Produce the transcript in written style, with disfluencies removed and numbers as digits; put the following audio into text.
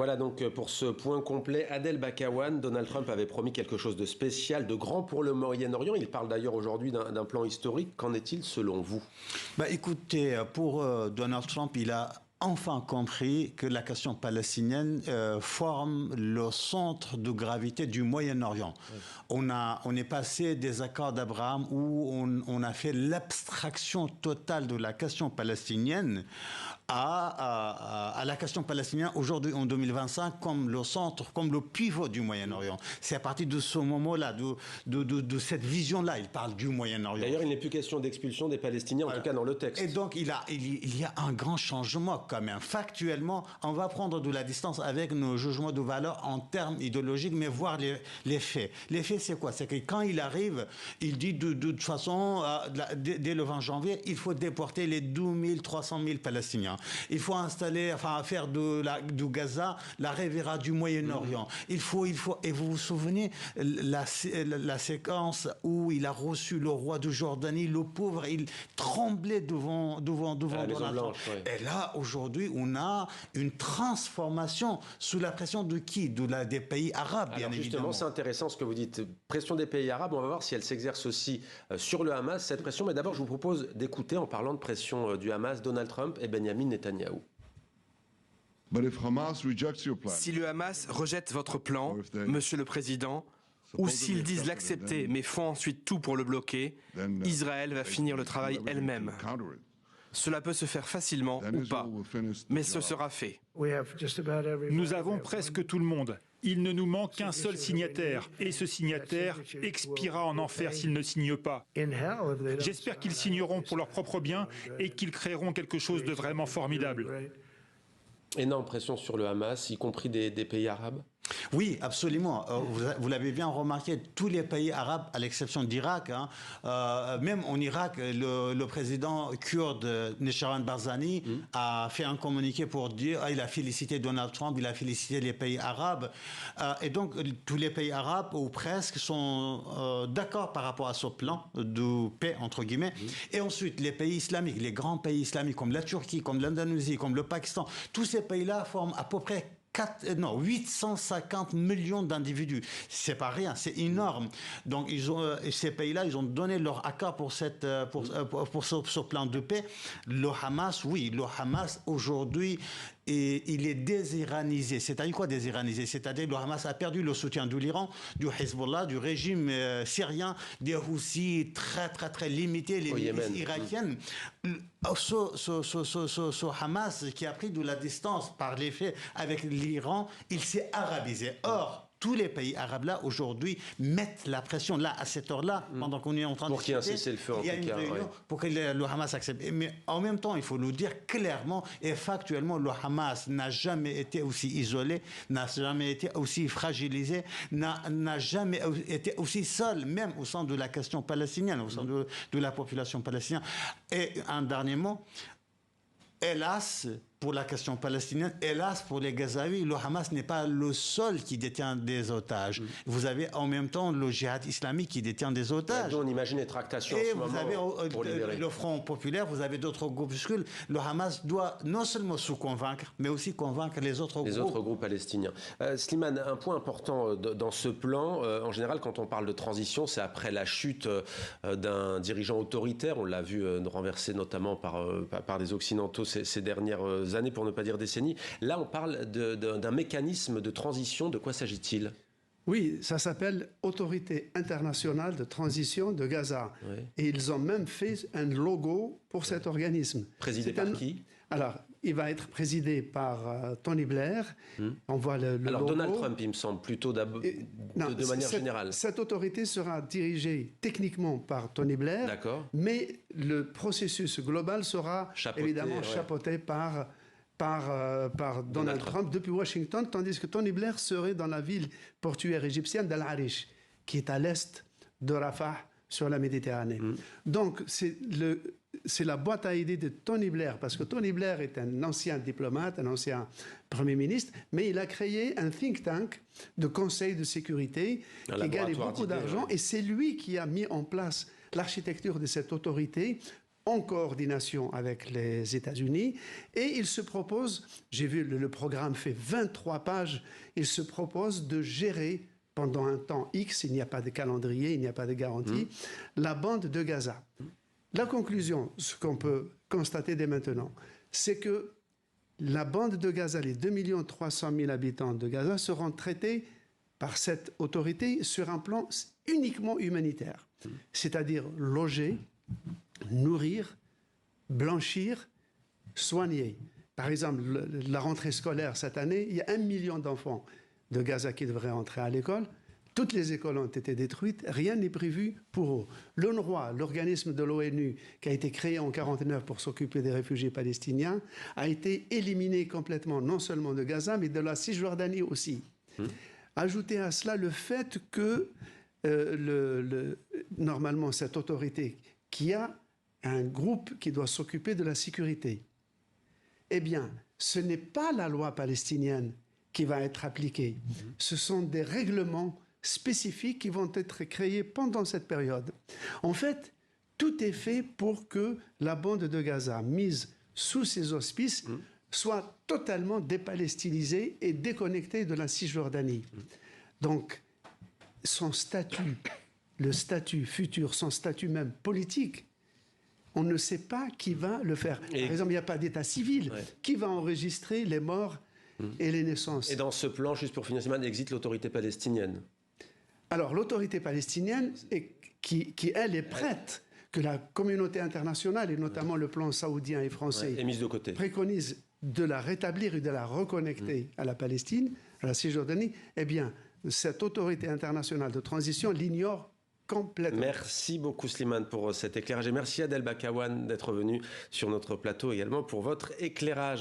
Voilà donc pour ce point complet. Adel Bakawan, Donald Trump avait promis quelque chose de spécial, de grand pour le Moyen-Orient. Il parle d'ailleurs aujourd'hui d'un plan historique. Qu'en est-il selon vous? Écoutez, pour Donald Trump, il a enfin compris que la question palestinienne forme le centre de gravité du Moyen-Orient. Oui. On est passé des accords d'Abraham où on a fait l'abstraction totale de la question palestinienne à la question palestinienne aujourd'hui en 2025 comme le centre, comme le pivot du Moyen-Orient. C'est à partir de ce moment-là, de cette vision-là, il parle du Moyen-Orient. D'ailleurs, il n'est plus question d'expulsion des Palestiniens, en tout cas dans le texte. Et donc, il y a un grand changement quand même. Factuellement, on va prendre de la distance avec nos jugements de valeur en termes idéologiques, mais voir les faits. Les faits, c'est quoi? C'est que quand il arrive, il dit de toute façon, dès le 20 janvier, il faut déporter les 12 300 000 Palestiniens. Il faut faire de Gaza la Riviera du Moyen-Orient. Il faut, et vous vous souvenez, la séquence où il a reçu le roi de Jordanie, le pauvre, il tremblait devant Donald Trump. Ouais. Et là, aujourd'hui, on a une transformation sous la pression de qui? Des pays arabes, bien évidemment. Justement, c'est intéressant ce que vous dites. Pression des pays arabes, on va voir si elle s'exerce aussi sur le Hamas, cette pression. Mais d'abord, je vous propose d'écouter, en parlant de pression du Hamas, Donald Trump et Benjamin Netanyahou. Si le Hamas rejette votre plan, Monsieur le Président, ou s'ils disent l'accepter mais font ensuite tout pour le bloquer, Israël va finir le travail elle-même. Cela peut se faire facilement ou pas, mais ce sera fait. Nous avons presque tout le monde. Il ne nous manque qu'un seul signataire, et ce signataire expirera en enfer s'il ne signe pas. J'espère qu'ils signeront pour leur propre bien et qu'ils créeront quelque chose de vraiment formidable. Énorme pression sur le Hamas, y compris des pays arabes? Oui, absolument. Vous l'avez bien remarqué, tous les pays arabes, à l'exception d'Irak, même en Irak, le président kurde Nesharan Barzani a fait un communiqué pour dire, il a félicité Donald Trump, il a félicité les pays arabes. Et donc, tous les pays arabes, ou presque, sont d'accord par rapport à ce plan de paix, entre guillemets. Et ensuite, les pays islamiques, les grands pays islamiques, comme la Turquie, comme l'Indonésie, comme le Pakistan, tous ces pays-là forment à peu près 850 millions d'individus. C'est pas rien, c'est énorme. Donc, ces pays-là, ils ont donné leur accord pour ce plan de paix. Le Hamas, oui, le Hamas, aujourd'hui, il est désiranisé. C'est-à-dire quoi désiranisé? C'est-à-dire le Hamas a perdu le soutien de l'Iran, du Hezbollah, du régime syrien, des Houthis très limités, les milices irakiennes. Ce Hamas qui a pris de la distance par les faits avec l'Iran, il s'est arabisé. Or, tous les pays arabes là aujourd'hui mettent la pression là à cette heure-là pendant qu'on est en train de qu'il y ait un cessez-le-feu en tout cas, il y a une réunion pour que le Hamas accepte. Mais en même temps, il faut le dire clairement et factuellement, le Hamas n'a jamais été aussi isolé, n'a jamais été aussi fragilisé, n'a jamais été aussi seul, même au sein de la question palestinienne, au sein de la population palestinienne. Et un dernier mot, hélas, pour la question palestinienne, hélas pour les Gazaouis, le Hamas n'est pas le seul qui détient des otages. Vous avez en même temps le djihad islamique qui détient des otages. On imagine les tractations et vous avez le Front populaire, vous avez d'autres groupuscules. Le Hamas doit non seulement se convaincre, mais aussi convaincre les autres groupes palestiniens. Slimane, un point important dans ce plan, en général, quand on parle de transition, c'est après la chute d'un dirigeant autoritaire. On l'a vu renversé notamment par des Occidentaux ces dernières années, pour ne pas dire décennies. Là, on parle d'un mécanisme de transition. De quoi s'agit-il? Oui, ça s'appelle Autorité internationale de transition de Gaza. Oui. Et ils ont même fait un logo pour cet organisme. Présidé par qui? Alors, il va être présidé par Tony Blair. On voit le Alors, logo. Donald Trump, il me semble, plutôt de manière générale. Cette autorité sera dirigée techniquement par Tony Blair. D'accord. Mais le processus global sera évidemment chapeauté par Donald Trump depuis Washington, tandis que Tony Blair serait dans la ville portuaire égyptienne d'Al-Arish, qui est à l'est de Rafah, sur la Méditerranée. Donc, c'est la boîte à idées de Tony Blair, parce que Tony Blair est un ancien diplomate, un ancien Premier ministre, mais il a créé un think tank de conseil de sécurité qui gagne beaucoup d'argent, et c'est lui qui a mis en place l'architecture de cette autorité en coordination avec les États-Unis, et il se propose, j'ai vu le programme fait 23 pages, il se propose de gérer pendant un temps X, il n'y a pas de calendrier, il n'y a pas de garantie, la bande de Gaza. La conclusion, ce qu'on peut constater dès maintenant, c'est que la bande de Gaza, les 2 300 000 habitants de Gaza seront traités par cette autorité sur un plan uniquement humanitaire, c'est-à-dire loger, nourrir, blanchir, soigner. Par exemple, la rentrée scolaire cette année, il y a 1 million d'enfants de Gaza qui devraient entrer à l'école. Toutes les écoles ont été détruites, rien n'est prévu pour eux. L'UNRWA, l'organisme de l'ONU qui a été créé en 1949 pour s'occuper des réfugiés palestiniens, a été éliminé complètement, non seulement de Gaza, mais de la Cisjordanie aussi. Ajoutez à cela le fait que normalement cette autorité qui a un groupe qui doit s'occuper de la sécurité, eh bien, ce n'est pas la loi palestinienne qui va être appliquée. Ce sont des règlements spécifiques qui vont être créés pendant cette période. En fait, tout est fait pour que la bande de Gaza, mise sous ses auspices, soit totalement dépalestinisée et déconnectée de la Cisjordanie. Donc, son statut, le statut futur, son statut même politique, on ne sait pas qui va le faire. Par exemple, il n'y a pas d'état civil. Ouais. Qui va enregistrer les morts et les naissances? Et dans ce plan, juste pour finir, existe l'autorité palestinienne. Alors, l'autorité palestinienne, qui elle, est prête, que la communauté internationale, et notamment le plan saoudien et français, est mise de côté, préconise de la rétablir et de la reconnecter à la Palestine, à la Cisjordanie, eh bien, cette autorité internationale de transition l'ignore complètement. Merci beaucoup Slimane pour cet éclairage et merci Adel Bakawan d'être venu sur notre plateau également pour votre éclairage.